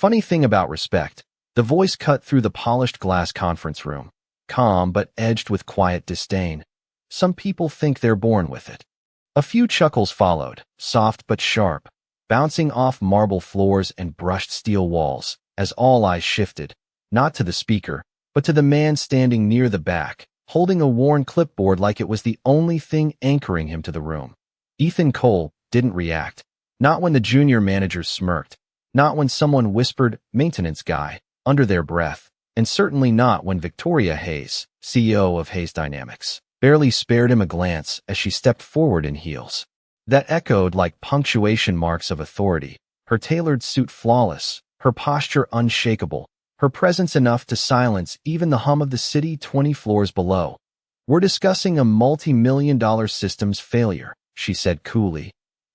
Funny thing about respect. The voice cut through the polished glass conference room, calm but edged with quiet disdain. Some people think they're born with it. A few chuckles followed, soft but sharp, bouncing off marble floors and brushed steel walls, as all eyes shifted, not to the speaker, but to the man standing near the back, holding a worn clipboard like it was the only thing anchoring him to the room. Ethan Cole didn't react, not when the junior manager smirked, not when someone whispered, "maintenance guy," under their breath, and certainly not when Victoria Hayes, CEO of Hayes Dynamics, barely spared him a glance as she stepped forward in heels that echoed like punctuation marks of authority, her tailored suit flawless, her posture unshakable, her presence enough to silence even the hum of the city 20 floors below. "We're discussing a multi-million-dollar systems failure," she said coolly,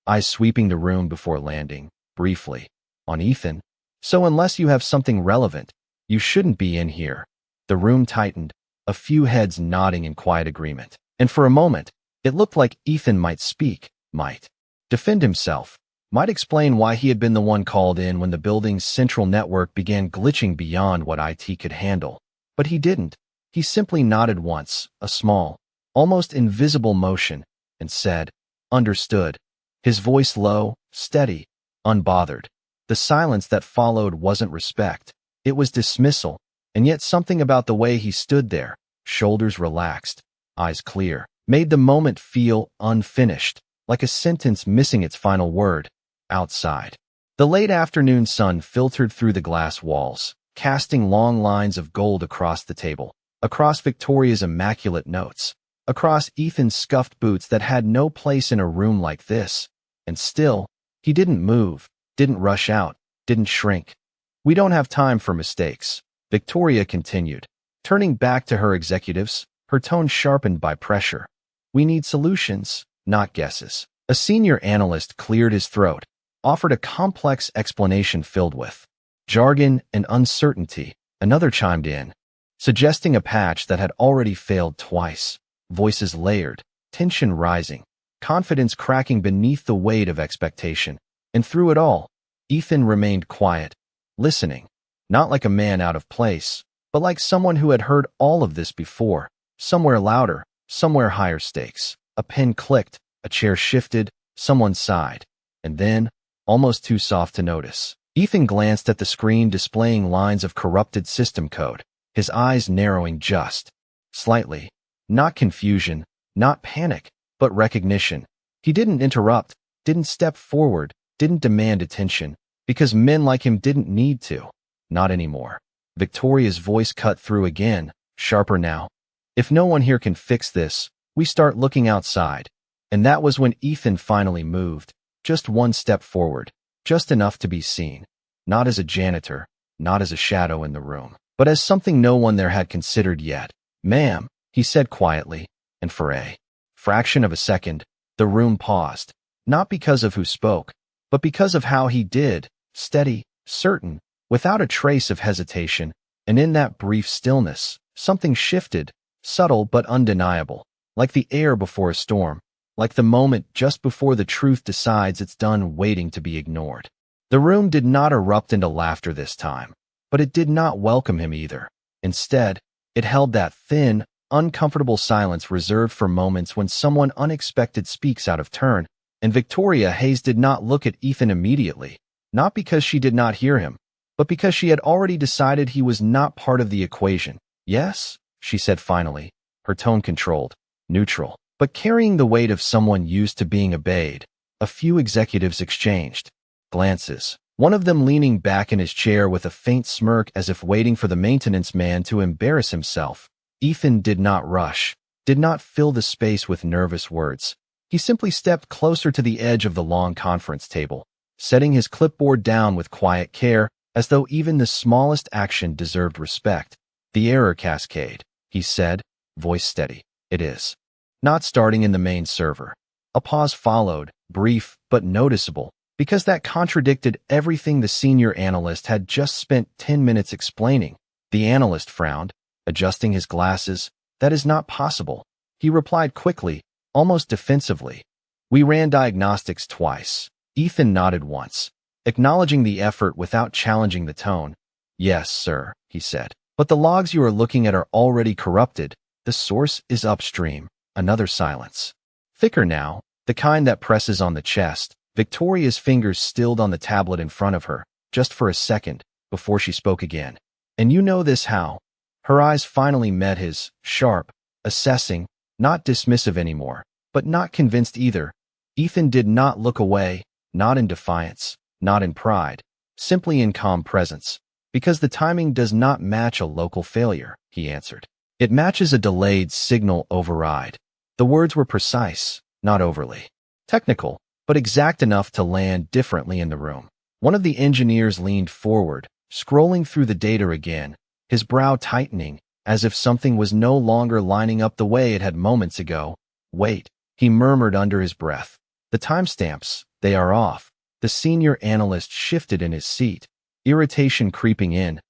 eyes sweeping the room before landing, briefly, on Ethan. "So unless you have something relevant, you shouldn't be in here." The room tightened, a few heads nodding in quiet agreement. And for a moment, it looked like Ethan might speak, might defend himself, might explain why he had been the one called in when the building's central network began glitching beyond what IT could handle. But he didn't. He simply nodded once, a small, almost invisible motion, and said, "Understood." His voice low, steady, unbothered. The silence that followed wasn't respect. It was dismissal, and yet something about the way he stood there, shoulders relaxed, eyes clear, made the moment feel unfinished, like a sentence missing its final word. Outside, the late afternoon sun filtered through the glass walls, casting long lines of gold across the table, across Victoria's immaculate notes, across Ethan's scuffed boots that had no place in a room like this. And still, he didn't move, didn't rush out, didn't shrink. "We don't have time for mistakes," Victoria continued, turning back to her executives, her tone sharpened by pressure. "We need solutions, not guesses." A senior analyst cleared his throat, offered a complex explanation filled with jargon and uncertainty. Another chimed in, suggesting a patch that had already failed twice. Voices layered, tension rising, confidence cracking beneath the weight of expectation. And through it all, Ethan remained quiet, listening, not like a man out of place, but like someone who had heard all of this before, somewhere louder, somewhere higher stakes. A pen clicked, a chair shifted, someone sighed, and then, almost too soft to notice, Ethan glanced at the screen displaying lines of corrupted system code, his eyes narrowing just slightly. Not confusion, not panic, but recognition. He didn't interrupt, didn't step forward, didn't demand attention, because men like him didn't need to. Not anymore. Victoria's voice cut through again, sharper now. "If no one here can fix this, we start looking outside." And that was when Ethan finally moved, just one step forward, just enough to be seen. Not as a janitor, not as a shadow in the room, but as something no one there had considered yet. "Ma'am," he said quietly, and for a fraction of a second, the room paused, not because of who spoke, but because of how he did, steady, certain, without a trace of hesitation. And in that brief stillness, something shifted, subtle but undeniable, like the air before a storm, like the moment just before the truth decides it's done waiting to be ignored. The room did not erupt into laughter this time, but it did not welcome him either. Instead, it held that thin, uncomfortable silence reserved for moments when someone unexpected speaks out of turn. And Victoria Hayes did not look at Ethan immediately, not because she did not hear him, but because she had already decided he was not part of the equation. "Yes," she said finally, her tone controlled, neutral, but carrying the weight of someone used to being obeyed. A few executives exchanged glances, one of them leaning back in his chair with a faint smirk as if waiting for the maintenance man to embarrass himself. Ethan did not rush, did not fill the space with nervous words. He simply stepped closer to the edge of the long conference table, setting his clipboard down with quiet care, as though even the smallest action deserved respect. "The error cascade," he said, voice steady. "It is not starting in the main server." A pause followed, brief but noticeable, because that contradicted everything the senior analyst had just spent 10 minutes explaining. The analyst frowned, adjusting his glasses. "That is not possible," he replied quickly, almost defensively. "We ran diagnostics twice." Ethan nodded once, acknowledging the effort without challenging the tone. Yes, sir, he said. But the logs you are looking at are already corrupted. The source is upstream. Another silence. Thicker now, the kind that presses on the chest. Victoria's fingers stilled on the tablet in front of her, just for a second, before she spoke again. And you know this how? Her eyes finally met his, sharp, assessing, not dismissive anymore, but not convinced either. Ethan did not look away, not in defiance, not in pride, simply in calm presence. Because the timing does not match a local failure, he answered. It matches a delayed signal override. The words were precise, not overly technical, but exact enough to land differently in the room. One of the engineers leaned forward, scrolling through the data again, his brow tightening, as if something was no longer lining up the way it had moments ago. Wait, he murmured under his breath. The timestamps, they are off. The senior analyst shifted in his seat, irritation creeping in.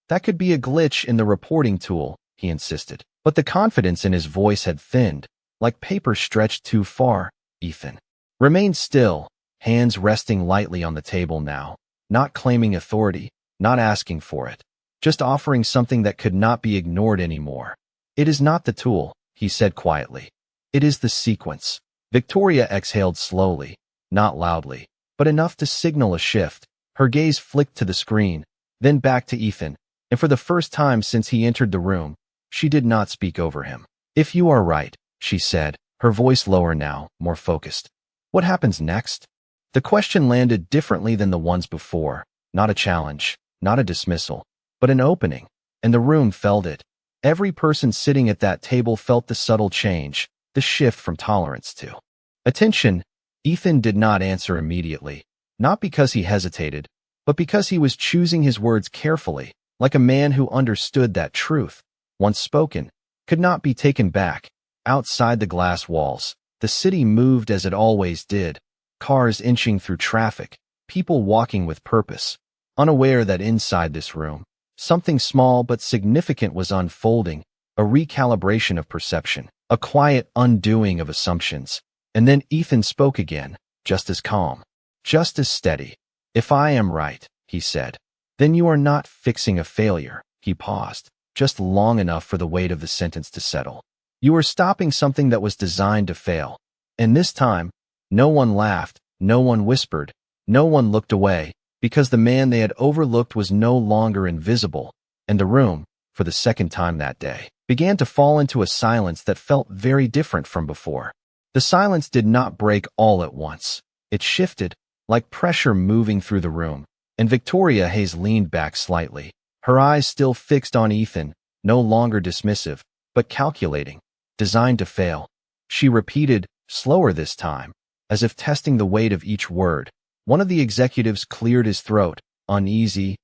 That could be a glitch in the reporting tool, he insisted. But the confidence in his voice had thinned, like paper stretched too far. Ethan remained still, hands resting lightly on the table now, not claiming authority, not asking for it, just offering something that could not be ignored anymore. It is not the tool, he said quietly. It is the sequence. Victoria exhaled slowly, not loudly, but enough to signal a shift. Her gaze flicked to the screen, then back to Ethan, and for the first time since he entered the room, she did not speak over him. If you are right, she said, her voice lower now, more focused. What happens next? The question landed differently than the ones before, not a challenge, not a dismissal, but an opening, and the room felt it. Every person sitting at that table felt the subtle change, the shift from tolerance to attention. Ethan did not answer immediately, not because he hesitated, but because he was choosing his words carefully, like a man who understood that truth, once spoken, could not be taken back. Outside the glass walls, the city moved as it always did, cars inching through traffic, people walking with purpose, unaware that inside this room, something small but significant was unfolding, a recalibration of perception, a quiet undoing of assumptions. And then Ethan spoke again, just as calm, just as steady. If I am right, he said, then you are not fixing a failure. He paused, just long enough for the weight of the sentence to settle. You are stopping something that was designed to fail. And this time, no one laughed, no one whispered, no one looked away, because the man they had overlooked was no longer invisible, and the room, for the second time that day, began to fall into a silence that felt very different from before. The silence did not break all at once. It shifted, like pressure moving through the room, and Victoria Hayes leaned back slightly, her eyes still fixed on Ethan, no longer dismissive, but calculating, designed to fail. She repeated, slower this time, as if testing the weight of each word. One of the executives cleared his throat, uneasy.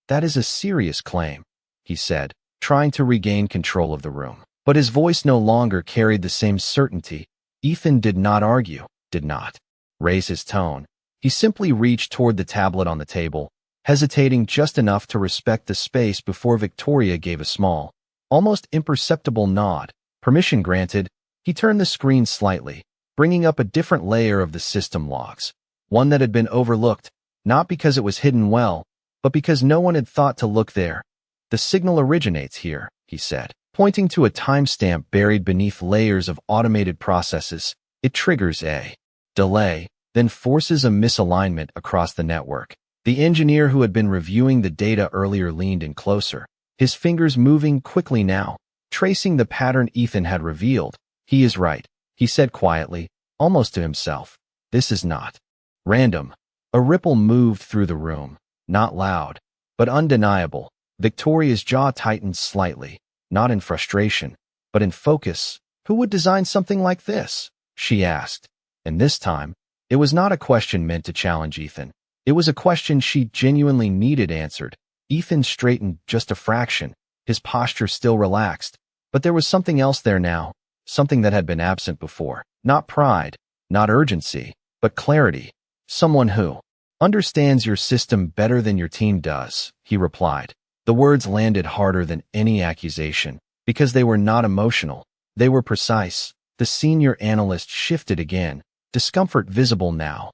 That is a serious claim, he said, trying to regain control of the room. But his voice no longer carried the same certainty. Ethan did not argue, did not raise his tone. He simply reached toward the tablet on the table, hesitating just enough to respect the space before Victoria gave a small, almost imperceptible nod. Permission granted. He turned the screen slightly, bringing up a different layer of the system logs, one that had been overlooked, not because it was hidden well, but because no one had thought to look there. The signal originates here, he said, pointing to a timestamp buried beneath layers of automated processes. It triggers a delay, then forces a misalignment across the network. The engineer who had been reviewing the data earlier leaned in closer, his fingers moving quickly now, tracing the pattern Ethan had revealed. He is right, he said quietly, almost to himself. This is not random. A ripple moved through the room, not loud, but undeniable. Victoria's jaw tightened slightly, not in frustration, but in focus. Who would design something like this? She asked. And this time, it was not a question meant to challenge Ethan. It was a question she genuinely needed answered. Ethan straightened just a fraction, his posture still relaxed. But there was something else there now, something that had been absent before. Not pride, not urgency, but clarity. Someone who understands your system better than your team does, he replied. The words landed harder than any accusation, because they were not emotional. They were precise. The senior analyst shifted again, discomfort visible now.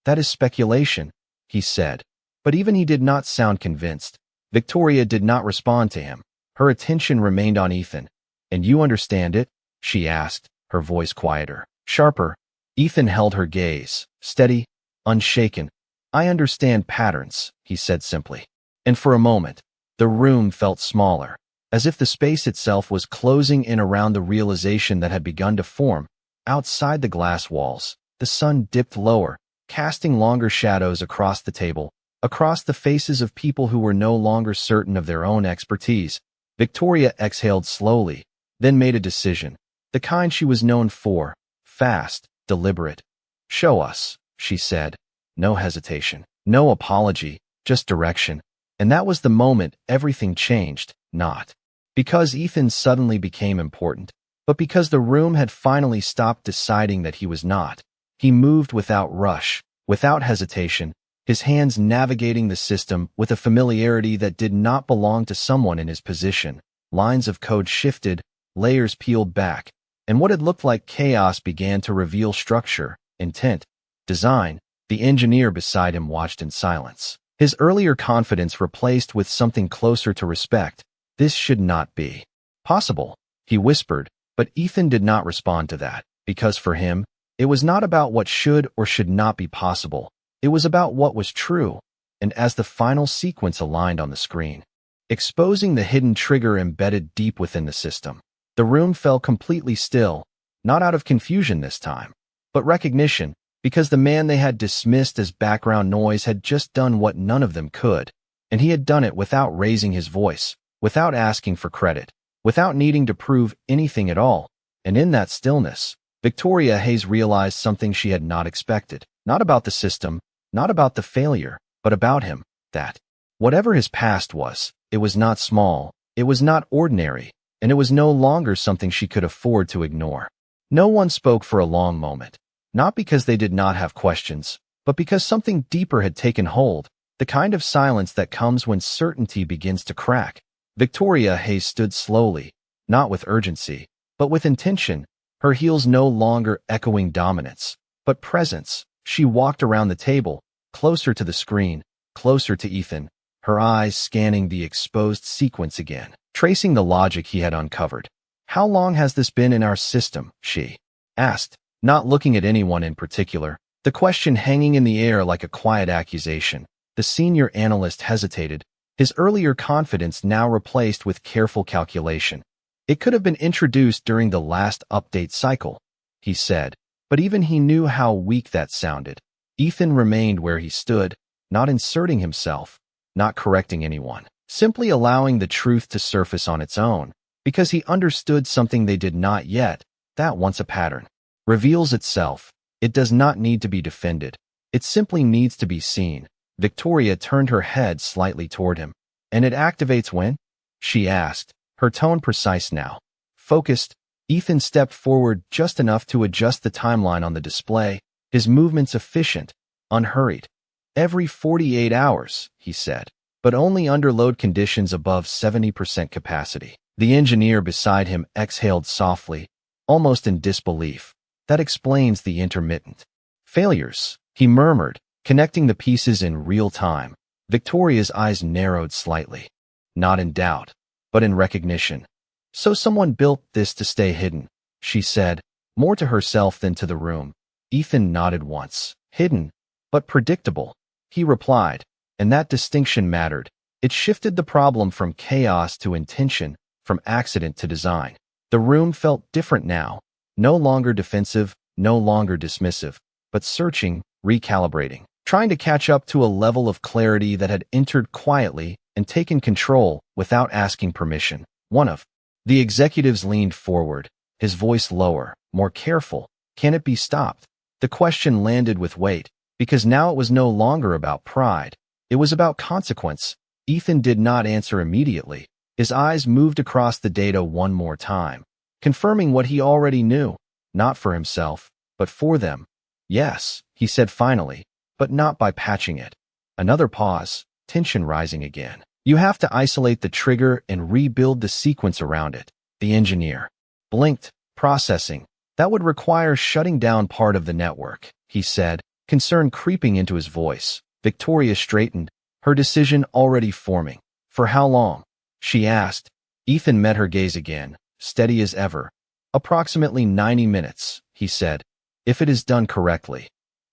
That is speculation, he said, But even he did not sound convinced. Victoria did not respond to him. Her attention remained on Ethan. "And you understand it?" she asked, her voice quieter, sharper. Ethan held her gaze, steady, unshaken. "I understand patterns," he said simply. And for a moment, the room felt smaller, as if the space itself was closing in around the realization that had begun to form. Outside the glass walls, the sun dipped lower, casting longer shadows across the table, across the faces of people who were no longer certain of their own expertise. Victoria exhaled slowly, then made a decision, the kind she was known for, fast, deliberate. "Show us," she said. No hesitation, no apology, just direction. And that was the moment everything changed, not because Ethan suddenly became important, but because the room had finally stopped deciding that he was not. He moved without rush, without hesitation, his hands navigating the system with a familiarity that did not belong to someone in his position. Lines of code shifted, layers peeled back, and what had looked like chaos began to reveal structure, intent, design. The engineer beside him watched in silence, his earlier confidence replaced with something closer to respect. "This should not be possible," he whispered, but Ethan did not respond to that, because for him, it was not about what should or should not be possible. It was about what was true. And as the final sequence aligned on the screen, exposing the hidden trigger embedded deep within the system, the room fell completely still, not out of confusion this time, but recognition, because the man they had dismissed as background noise had just done what none of them could, and he had done it without raising his voice, without asking for credit, without needing to prove anything at all. And in that stillness, Victoria Hayes realized something she had not expected, not about the system, not about the failure, but about him, that whatever his past was, it was not small, it was not ordinary, and it was no longer something she could afford to ignore. No one spoke for a long moment, not because they did not have questions, but because something deeper had taken hold, the kind of silence that comes when certainty begins to crack. Victoria Hayes stood slowly, not with urgency, but with intention, her heels no longer echoing dominance, but presence. She walked around the table, closer to the screen, closer to Ethan, her eyes scanning the exposed sequence again, tracing the logic he had uncovered. "How long has this been in our system?" she asked, not looking at anyone in particular, the question hanging in the air like a quiet accusation. The senior analyst hesitated, his earlier confidence now replaced with careful calculation. "It could have been introduced during the last update cycle," he said, but even he knew how weak that sounded. Ethan remained where he stood, not inserting himself, not correcting anyone, simply allowing the truth to surface on its own, because he understood something they did not yet, that once a pattern reveals itself, it does not need to be defended. It simply needs to be seen. Victoria turned her head slightly toward him. "And it activates when?" she asked, her tone precise now. Focused, Ethan stepped forward just enough to adjust the timeline on the display, his movements efficient, unhurried. "Every 48 hours, he said, but only under load conditions above 70% capacity. The engineer beside him exhaled softly, almost in disbelief. "That explains the intermittent failures," he murmured, connecting the pieces in real time. Victoria's eyes narrowed slightly, not in doubt, but in recognition. "So someone built this to stay hidden," she said, more to herself than to the room. Ethan nodded once. "Hidden, but predictable," he replied, and that distinction mattered. It shifted the problem from chaos to intention, from accident to design. The room felt different now, no longer defensive, no longer dismissive, but searching, recalibrating, trying to catch up to a level of clarity that had entered quietly and taken control without asking permission. One of the executives leaned forward, his voice lower, more careful. "Can it be stopped?" The question landed with weight, because now it was no longer about pride. It was about consequence. Ethan did not answer immediately. His eyes moved across the data one more time, confirming what he already knew, not for himself, but for them. "Yes," he said finally, but not by patching it. Another pause, tension rising again. "You have to isolate the trigger and rebuild the sequence around it." The engineer blinked, processing. "That would require shutting down part of the network," he said, concern creeping into his voice. Victoria straightened, her decision already forming. For how long? She asked. Ethan met her gaze again, steady as ever. Approximately 90 minutes, he said, if it is done correctly.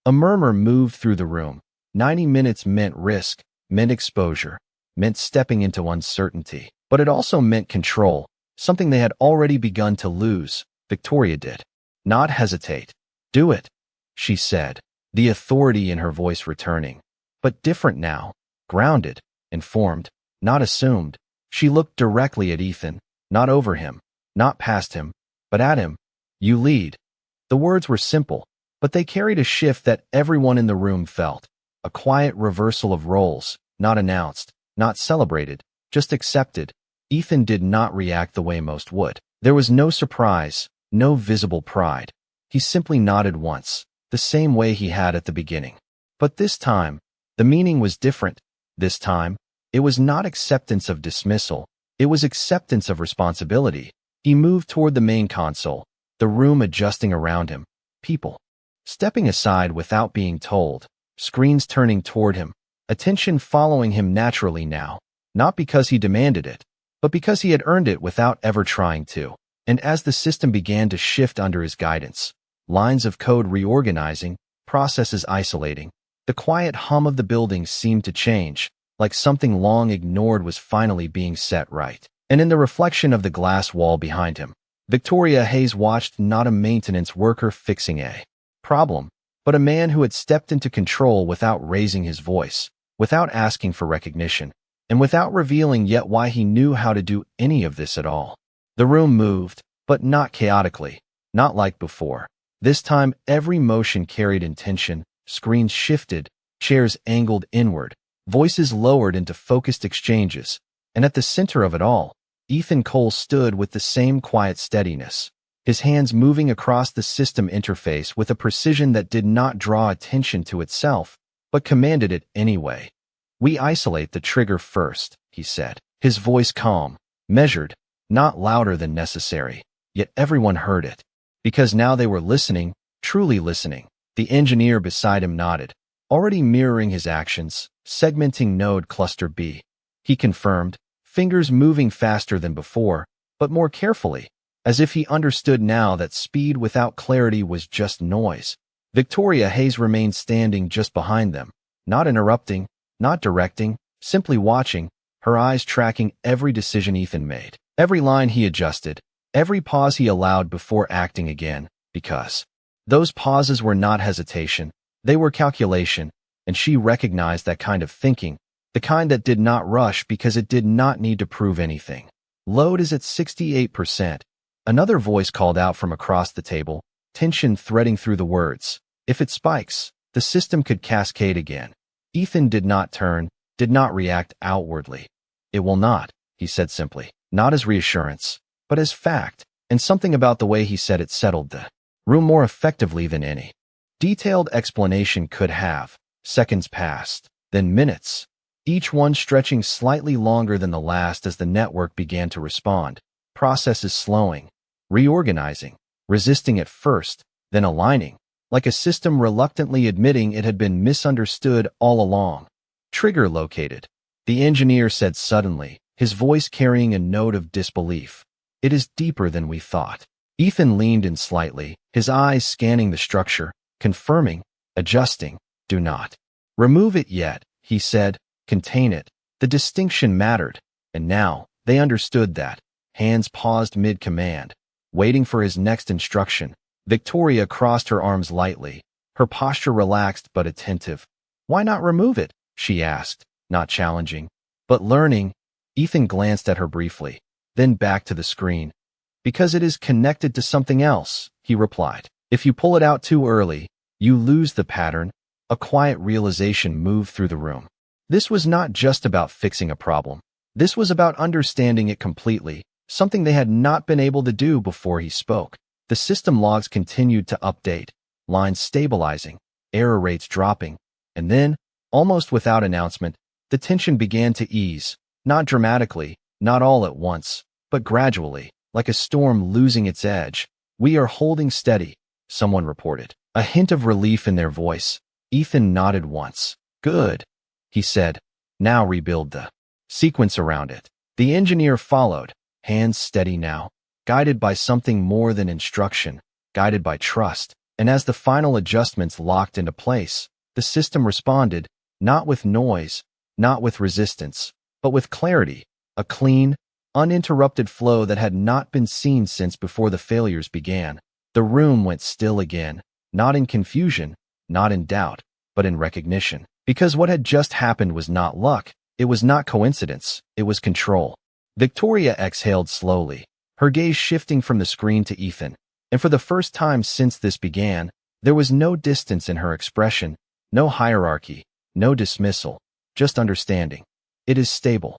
A murmur moved through the room. 90 minutes meant risk, meant exposure, meant stepping into uncertainty. But it also meant control, something they had already begun to lose. Victoria did not hesitate. Do it, she said, the authority in her voice returning. But different now, grounded, informed, not assumed. She looked directly at Ethan, not over him, not past him, but at him. You lead. The words were simple, but they carried a shift that everyone in the room felt. A quiet reversal of roles, not announced, not celebrated, just accepted. Ethan did not react the way most would. There was no surprise, no visible pride. He simply nodded once, the same way he had at the beginning. But this time, the meaning was different. This time, it was not acceptance of dismissal. It was acceptance of responsibility. He moved toward the main console, the room adjusting around him. People stepping aside without being told. Screens turning toward him. Attention following him naturally now. Not because he demanded it, but because he had earned it without ever trying to. And as the system began to shift under his guidance, lines of code reorganizing, processes isolating, the quiet hum of the building seemed to change, like something long ignored was finally being set right. And in the reflection of the glass wall behind him, Victoria Hayes watched not a maintenance worker fixing a problem, but a man who had stepped into control without raising his voice, without asking for recognition, and without revealing yet why he knew how to do any of this at all. The room moved, but not chaotically, not like before. This time, every motion carried intention. Screens shifted, chairs angled inward, voices lowered into focused exchanges, and at the center of it all, Ethan Cole stood with the same quiet steadiness, his hands moving across the system interface with a precision that did not draw attention to itself, but commanded it anyway. We isolate the trigger first, he said, his voice calm, measured, not louder than necessary, yet everyone heard it. Because now they were listening, truly listening. The engineer beside him nodded, already mirroring his actions, segmenting node cluster B. He confirmed, fingers moving faster than before, but more carefully, as if he understood now that speed without clarity was just noise. Victoria Hayes remained standing just behind them, not interrupting, not directing, simply watching, her eyes tracking every decision Ethan made, every line he adjusted, every pause he allowed before acting again, because those pauses were not hesitation, they were calculation, and she recognized that kind of thinking, the kind that did not rush because it did not need to prove anything. Load is at 68%. Another voice called out from across the table, tension threading through the words. If it spikes, the system could cascade again. Ethan did not turn, did not react outwardly. It will not, he said simply, not as reassurance, but as fact, and something about the way he said it settled the room more effectively than any detailed explanation could have. Seconds passed, then minutes, each one stretching slightly longer than the last as the network began to respond, processes slowing, reorganizing, resisting at first, then aligning, like a system reluctantly admitting it had been misunderstood all along. Trigger located, the engineer said suddenly, his voice carrying a note of disbelief. It is deeper than we thought. Ethan leaned in slightly, his eyes scanning the structure, confirming, adjusting. Do not remove it yet, he said. Contain it. The distinction mattered, and now they understood that. Hands paused mid-command, waiting for his next instruction. Victoria crossed her arms lightly, her posture relaxed but attentive. Why not remove it? She asked, not challenging, but learning. Ethan glanced at her briefly, then back to the screen. Because it is connected to something else, he replied. If you pull it out too early, you lose the pattern. A quiet realization moved through the room. This was not just about fixing a problem. This was about understanding it completely, something they had not been able to do before he spoke. The system logs continued to update, lines stabilizing, error rates dropping, and then, almost without announcement, the tension began to ease, not dramatically, not all at once, but gradually, like a storm losing its edge. We are holding steady, someone reported, a hint of relief in their voice. Ethan nodded once. Good, he said, Now rebuild the sequence around it. The engineer followed, hands steady now, guided by something more than instruction, guided by trust. And as the final adjustments locked into place, the system responded, not with noise, not with resistance, but with clarity, a clean, uninterrupted flow that had not been seen since before the failures began. The room went still again, not in confusion, not in doubt, but in recognition. Because what had just happened was not luck, it was not coincidence, it was control. Victoria exhaled slowly, her gaze shifting from the screen to Ethan. And for the first time since this began, there was no distance in her expression, no hierarchy, no dismissal, just understanding. It is stable.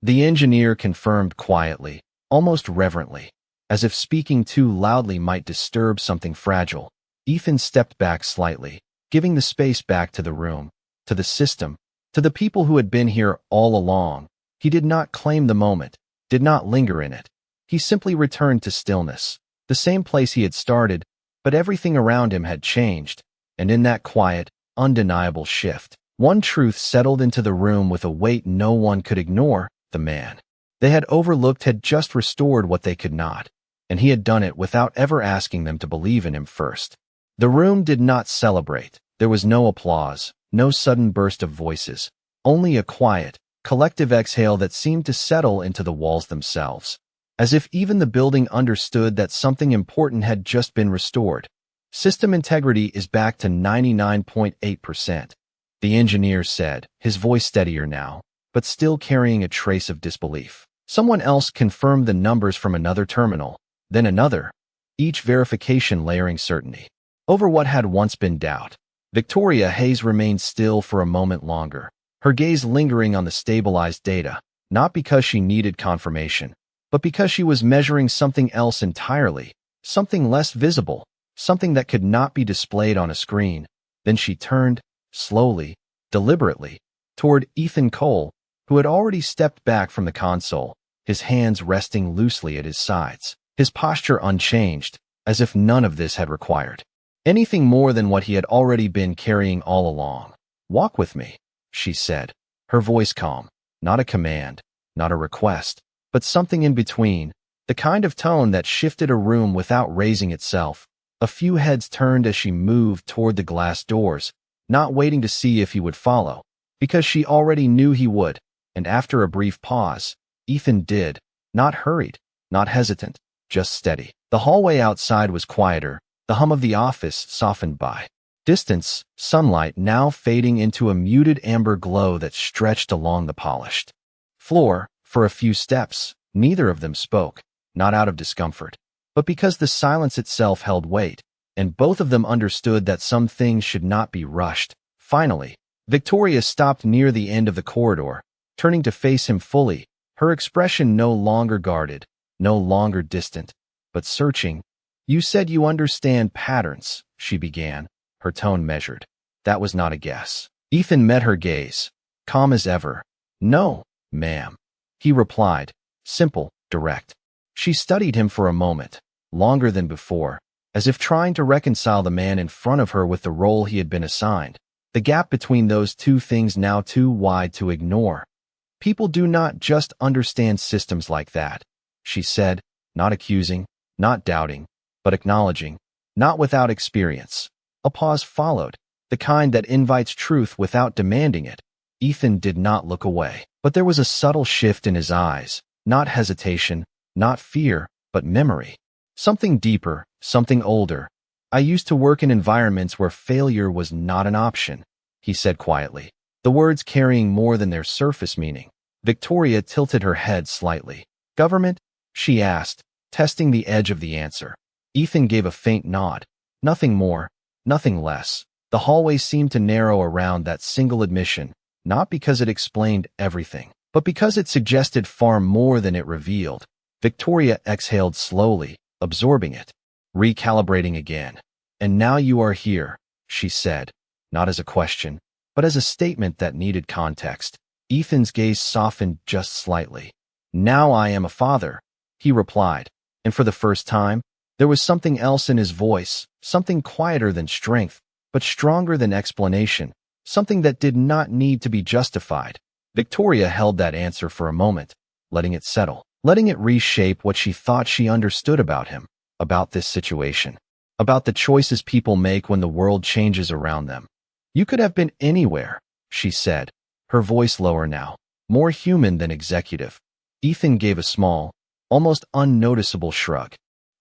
The engineer confirmed quietly, almost reverently, as if speaking too loudly might disturb something fragile. Ethan stepped back slightly, giving the space back to the room, to the system, to the people who had been here all along. He did not claim the moment, did not linger in it. He simply returned to stillness, the same place he had started, but everything around him had changed, and in that quiet, undeniable shift, one truth settled into the room with a weight no one could ignore: the man they had overlooked had just restored what they could not, and he had done it without ever asking them to believe in him first. The room did not celebrate. There was no applause, no sudden burst of voices, only a quiet, collective exhale that seemed to settle into the walls themselves, as if even the building understood that something important had just been restored. System integrity is back to 99.8%, the engineer said, his voice steadier now, but still carrying a trace of disbelief. Someone else confirmed the numbers from another terminal, then another, each verification layering certainty over what had once been doubt. Victoria Hayes remained still for a moment longer, her gaze lingering on the stabilized data, not because she needed confirmation, but because she was measuring something else entirely, something less visible, something that could not be displayed on a screen. Then she turned, slowly, deliberately, toward Ethan Cole, who had already stepped back from the console, his hands resting loosely at his sides, his posture unchanged, as if none of this had required anything more than what he had already been carrying all along. "Walk with me," she said, her voice calm, not a command, not a request, but something in between, the kind of tone that shifted a room without raising itself. A few heads turned as she moved toward the glass doors, not waiting to see if he would follow, because she already knew he would, and after a brief pause, Ethan did, not hurried, not hesitant, just steady. The hallway outside was quieter, the hum of the office softened by distance, sunlight now fading into a muted amber glow that stretched along the polished floor. For a few steps, neither of them spoke, not out of discomfort, but because the silence itself held weight, and both of them understood that some things should not be rushed. Finally, Victoria stopped near the end of the corridor, turning to face him fully, her expression no longer guarded, no longer distant, but searching. "You said you understand patterns," she began, her tone measured. That was not a guess. Ethan met her gaze, calm as ever. "No, ma'am," he replied, simple, direct. She studied him for a moment, longer than before, as if trying to reconcile the man in front of her with the role he had been assigned. The gap between those two things now too wide to ignore. "People do not just understand systems like that," she said, not accusing, not doubting, but acknowledging, not without experience. A pause followed, the kind that invites truth without demanding it. Ethan did not look away, but there was a subtle shift in his eyes, not hesitation, not fear, but memory. Something deeper, something older. "I used to work in environments where failure was not an option," he said quietly, the words carrying more than their surface meaning. Victoria tilted her head slightly. "Government?" she asked, testing the edge of the answer. Ethan gave a faint nod. Nothing more, nothing less. The hallway seemed to narrow around that single admission, not because it explained everything, but because it suggested far more than it revealed. Victoria exhaled slowly, absorbing it, recalibrating again. "And now you are here," she said, not as a question, but as a statement that needed context. Ethan's gaze softened just slightly. "Now I am a father," he replied, and for the first time, there was something else in his voice, something quieter than strength, but stronger than explanation, something that did not need to be justified. Victoria held that answer for a moment, letting it settle, letting it reshape what she thought she understood about him, about this situation, about the choices people make when the world changes around them. You could have been anywhere, she said, her voice lower now, more human than executive. Ethan gave a small, almost unnoticeable shrug.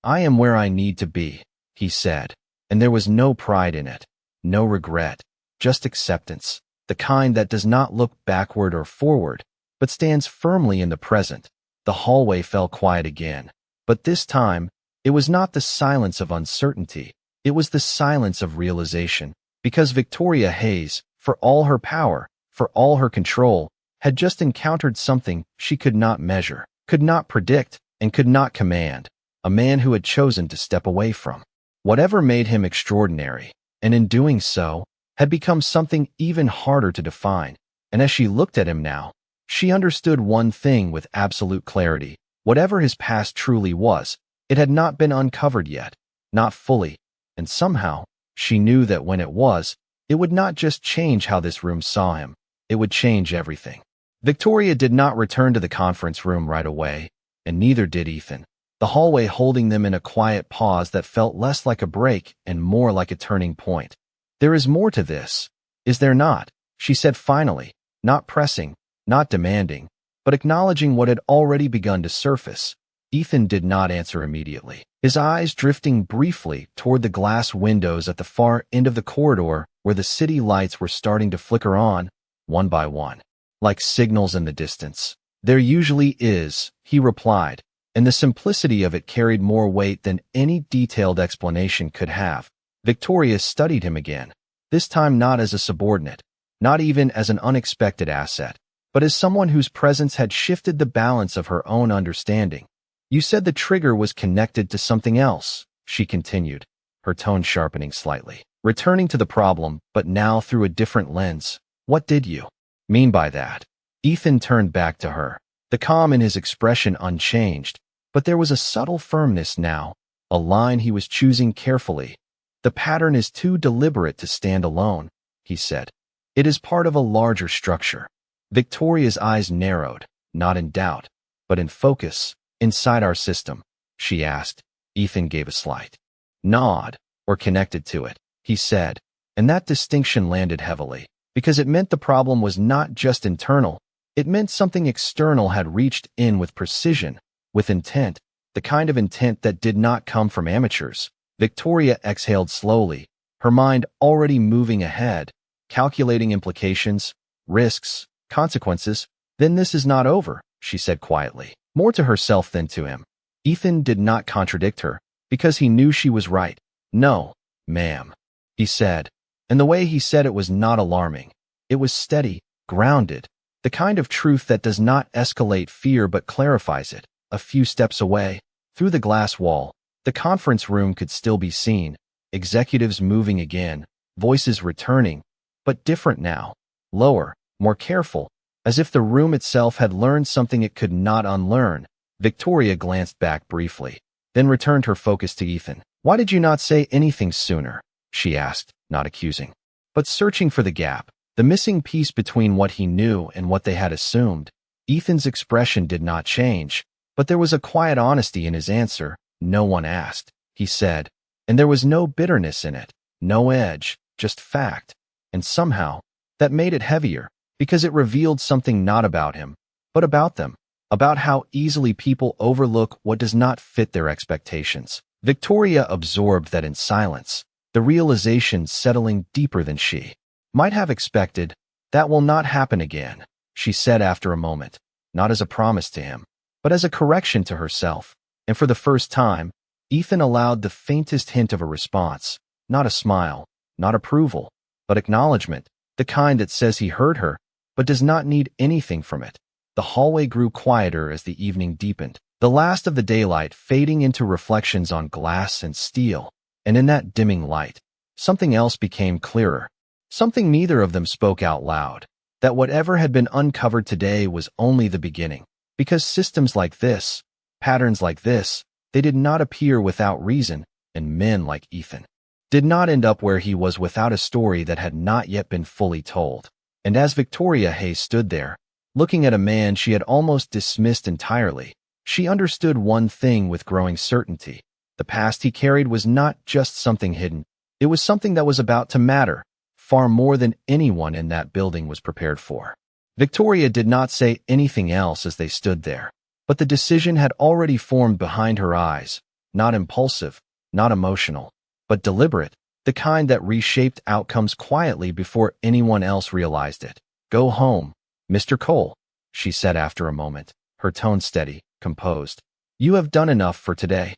I am where I need to be, he said, and there was no pride in it, no regret, just acceptance, the kind that does not look backward or forward, but stands firmly in the present. The hallway fell quiet again, but this time, it was not the silence of uncertainty, it was the silence of realization, because Victoria Hayes, for all her power, for all her control, had just encountered something she could not measure, could not predict, and could not command, a man who had chosen to step away from whatever made him extraordinary, and in doing so, had become something even harder to define. And as she looked at him now, she understood one thing with absolute clarity. Whatever his past truly was, it had not been uncovered yet, not fully, and somehow, she knew that when it was, it would not just change how this room saw him, it would change everything. Victoria did not return to the conference room right away, and neither did Ethan, the hallway holding them in a quiet pause that felt less like a break and more like a turning point. There is more to this, is there not? She said finally, not pressing, not demanding, but acknowledging what had already begun to surface. Ethan did not answer immediately, his eyes drifting briefly toward the glass windows at the far end of the corridor where the city lights were starting to flicker on, one by one, like signals in the distance. There usually is, he replied, and the simplicity of it carried more weight than any detailed explanation could have. Victoria studied him again, this time not as a subordinate, not even as an unexpected asset, but as someone whose presence had shifted the balance of her own understanding. You said the trigger was connected to something else, she continued, her tone sharpening slightly, returning to the problem, but now through a different lens. What did you mean by that? Ethan turned back to her, the calm in his expression unchanged, but there was a subtle firmness now, a line he was choosing carefully. The pattern is too deliberate to stand alone, he said. It is part of a larger structure. Victoria's eyes narrowed, not in doubt, but in focus. Inside our system, she asked. Ethan gave a slight nod. Or connected to it, he said, and that distinction landed heavily, because it meant the problem was not just internal, it meant something external had reached in with precision, with intent, the kind of intent that did not come from amateurs. Victoria exhaled slowly, her mind already moving ahead, calculating implications, risks, consequences. Then this is not over, she said quietly, more to herself than to him. Ethan did not contradict her, because he knew she was right. No, ma'am, he said, and the way he said it was not alarming. It was steady, grounded, the kind of truth that does not escalate fear but clarifies it. A few steps away, through the glass wall, the conference room could still be seen, executives moving again, voices returning, but different now, lower, more careful, as if the room itself had learned something it could not unlearn. Victoria glanced back briefly, then returned her focus to Ethan. Why did you not say anything sooner? She asked, not accusing, but searching for the gap, the missing piece between what he knew and what they had assumed. Ethan's expression did not change, but there was a quiet honesty in his answer. No one asked, he said, and there was no bitterness in it, no edge, just fact. And somehow, that made it heavier, because it revealed something not about him, but about them, about how easily people overlook what does not fit their expectations. Victoria absorbed that in silence, the realization settling deeper than she might have expected. That will not happen again, she said after a moment, not as a promise to him, but as a correction to herself. And for the first time, Ethan allowed the faintest hint of a response, not a smile, not approval, but acknowledgement, the kind that says he heard her, but does not need anything from it. The hallway grew quieter as the evening deepened, the last of the daylight fading into reflections on glass and steel, and in that dimming light, something else became clearer, something neither of them spoke out loud, that whatever had been uncovered today was only the beginning, because systems like this, patterns like this, they did not appear without reason, and men like Ethan did not end up where he was without a story that had not yet been fully told. And as Victoria Hayes stood there, Looking at a man she had almost dismissed entirely, she understood one thing with growing certainty. The past he carried was not just something hidden. It was something that was about to matter, far more than anyone in that building was prepared for. Victoria did not say anything else as they stood there, but the decision had already formed behind her eyes, not impulsive, not emotional, but deliberate, the kind that reshaped outcomes quietly before anyone else realized it. "Go home, Mr. Cole," she said after a moment, her tone steady, composed. "You have done enough for today."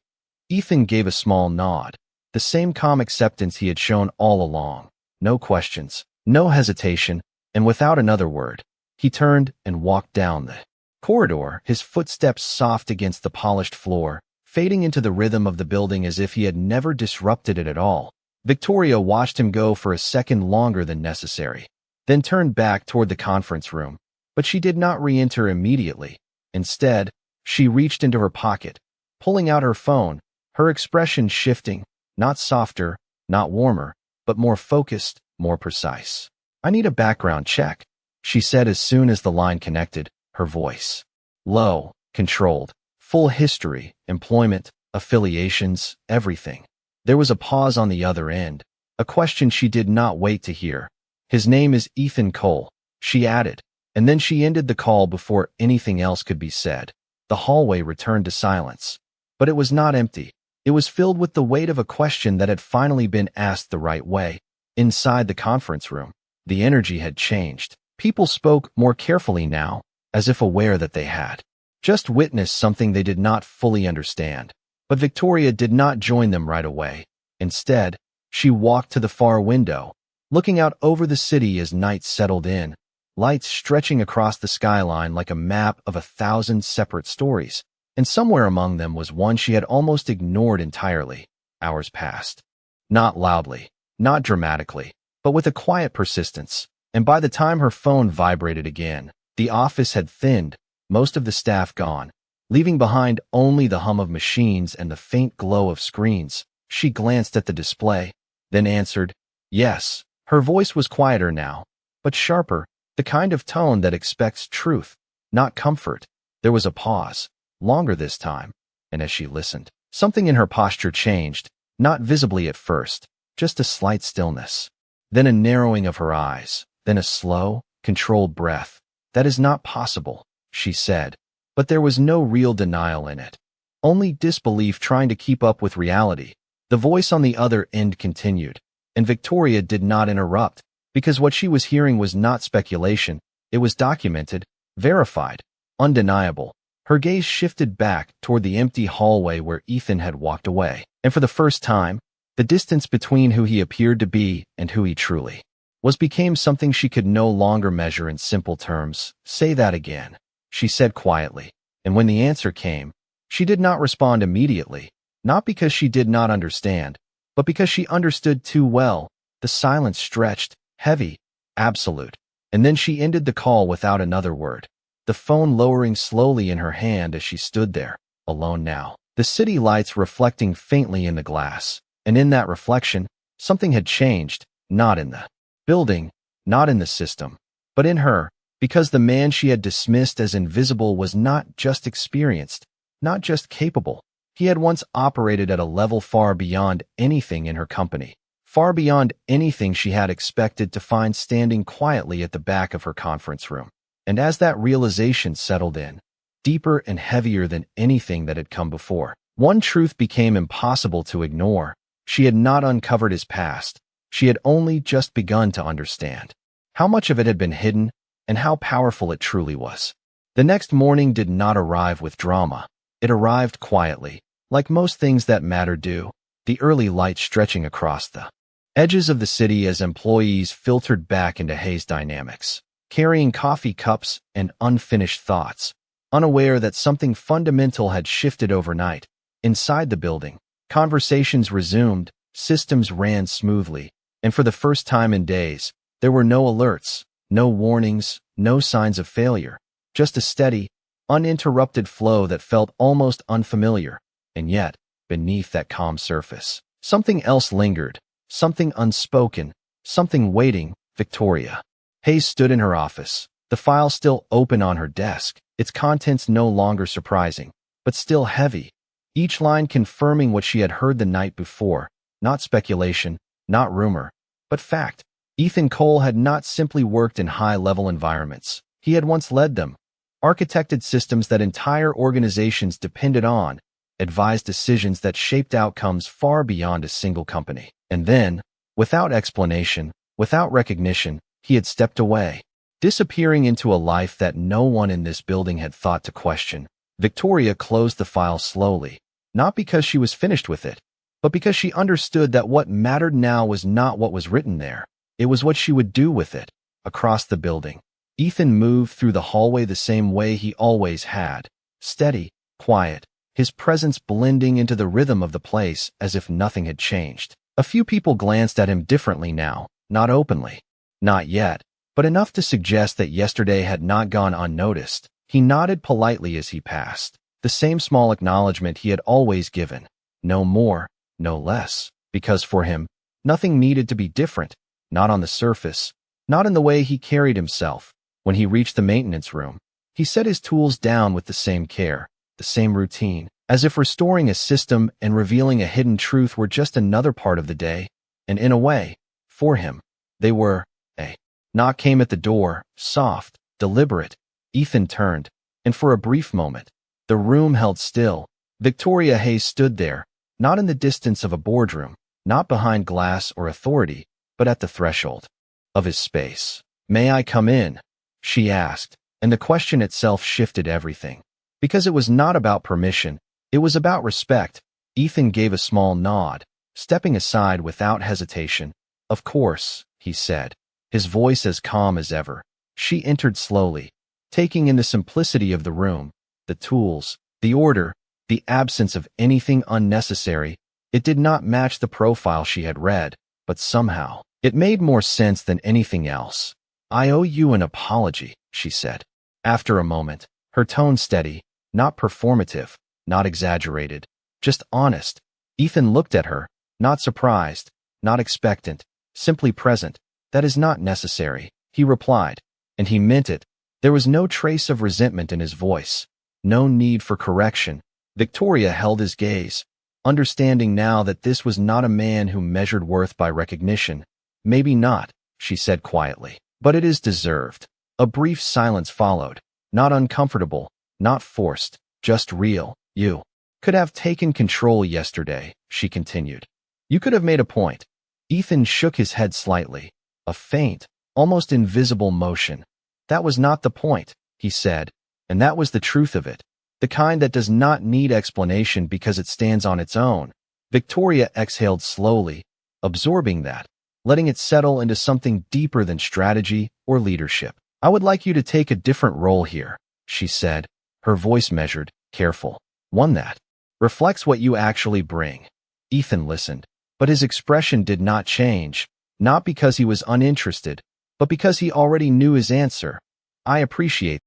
Ethan gave a small nod, the same calm acceptance he had shown all along. No questions, no hesitation, and without another word, he turned and walked down the corridor, his footsteps soft against the polished floor, fading into the rhythm of the building as if he had never disrupted it at all. Victoria watched him go for a second longer than necessary, then turned back toward the conference room, but she did not re-enter immediately. Instead, she reached into her pocket, pulling out her phone, her expression shifting, not softer, not warmer, but more focused, more precise. "I need a background check," she said as soon as the line connected, her voice low, controlled, full history, employment, affiliations, everything. There was a pause on the other end, a question she did not wait to hear. "His name is Ethan Cole," she added, and then she ended the call before anything else could be said. The hallway returned to silence, but it was not empty. It was filled with the weight of a question that had finally been asked the right way. Inside the conference room, the energy had changed. People spoke more carefully now, as if aware that they had just witnessed something they did not fully understand. But Victoria did not join them right away. Instead, she walked to the far window, looking out over the city as night settled in, lights stretching across the skyline like a map of 1,000 separate stories. And somewhere among them was one she had almost ignored entirely. Hours passed. Not loudly, not dramatically, but with a quiet persistence. And by the time her phone vibrated again, the office had thinned, most of the staff gone, leaving behind only the hum of machines and the faint glow of screens. She glanced at the display, then answered, "Yes." Her voice was quieter now, but sharper, the kind of tone that expects truth, not comfort. There was a pause, longer this time, and as she listened, something in her posture changed, not visibly at first, just a slight stillness. Then a narrowing of her eyes, then a slow, controlled breath. "That is not possible," she said, but there was no real denial in it, only disbelief trying to keep up with reality. The voice on the other end continued, and Victoria did not interrupt, because what she was hearing was not speculation. It was documented, verified, undeniable. Her gaze shifted back toward the empty hallway where Ethan had walked away, and for the first time, the distance between who he appeared to be and who he truly was became something she could no longer measure in simple terms. "Say that again," she said quietly, and when the answer came, she did not respond immediately, not because she did not understand, but because she understood too well. The silence stretched, heavy, absolute, and then she ended the call without another word, the phone lowering slowly in her hand as she stood there, alone now, the city lights reflecting faintly in the glass. And in that reflection, something had changed, not in the building, not in the system, but in her, because the man she had dismissed as invisible was not just experienced, not just capable. He had once operated at a level far beyond anything in her company, far beyond anything she had expected to find standing quietly at the back of her conference room. And as that realization settled in, deeper and heavier than anything that had come before, one truth became impossible to ignore. She had not uncovered his past. She had only just begun to understand how much of it had been hidden and how powerful it truly was. The next morning did not arrive with drama. It arrived quietly, like most things that matter do, the early light stretching across the edges of the city as employees filtered back into Hayes Dynamics, carrying coffee cups and unfinished thoughts, unaware that something fundamental had shifted overnight. Inside the building, conversations resumed, systems ran smoothly, and for the first time in days, there were no alerts, no warnings, no signs of failure, just a steady, uninterrupted flow that felt almost unfamiliar. And yet, beneath that calm surface, something else lingered, something unspoken, something waiting. Victoria Hayes stood in her office, The file still open on her desk, its contents no longer surprising, but still heavy. Each line confirming what she had heard the night before, not speculation, not rumor, but fact. Ethan Cole had not simply worked in high-level environments. He had once led them, architected systems that entire organizations depended on, advised decisions that shaped outcomes far beyond a single company. And then, without explanation, without recognition, he had stepped away, disappearing into a life that no one in this building had thought to question. Victoria closed the file slowly, not because she was finished with it, but because she understood that what mattered now was not what was written there. It was what she would do with it. Across the building, Ethan moved through the hallway the same way he always had, steady, quiet, his presence blending into the rhythm of the place as if nothing had changed. A few people glanced at him differently now, not openly, not yet, but enough to suggest that yesterday had not gone unnoticed. He nodded politely as he passed, the same small acknowledgement he had always given. No more, no less, because for him, nothing needed to be different, not on the surface, not in the way he carried himself. When he reached the maintenance room, he set his tools down with the same care, the same routine, as if restoring a system and revealing a hidden truth were just another part of the day. And in a way, for him, they were. A knock came at the door, soft, deliberate. Ethan turned, and for a brief moment, the room held still. Victoria Hayes stood there, not in the distance of a boardroom, not behind glass or authority, but at the threshold of his space. "May I come in?" she asked, and the question itself shifted everything. Because it was not about permission, it was about respect. Ethan gave a small nod, stepping aside without hesitation. "Of course," he said, his voice as calm as ever. She entered slowly, taking in the simplicity of the room, the tools, the order, the absence of anything unnecessary. It did not match the profile she had read, but somehow, it made more sense than anything else. "I owe you an apology," she said. After a moment, her tone steady, not performative, not exaggerated, just honest. Ethan looked at her, not surprised, not expectant, simply present. "That is not necessary," he replied, and he meant it. There was no trace of resentment in his voice, no need for correction. Victoria held his gaze, understanding now that this was not a man who measured worth by recognition. "Maybe not," she said quietly, "but it is deserved." A brief silence followed, not uncomfortable, not forced, just real. "You could have taken control yesterday," she continued. "You could have made a point." Ethan shook his head slightly, a faint, almost invisible motion. "That was not the point," he said, and that was the truth of it. The kind that does not need explanation because it stands on its own. Victoria exhaled slowly, absorbing that, letting it settle into something deeper than strategy or leadership. "I would like you to take a different role here," she said, her voice measured, careful. "One that reflects what you actually bring." Ethan listened, but his expression did not change, not because he was uninterested, but because he already knew his answer. "I appreciate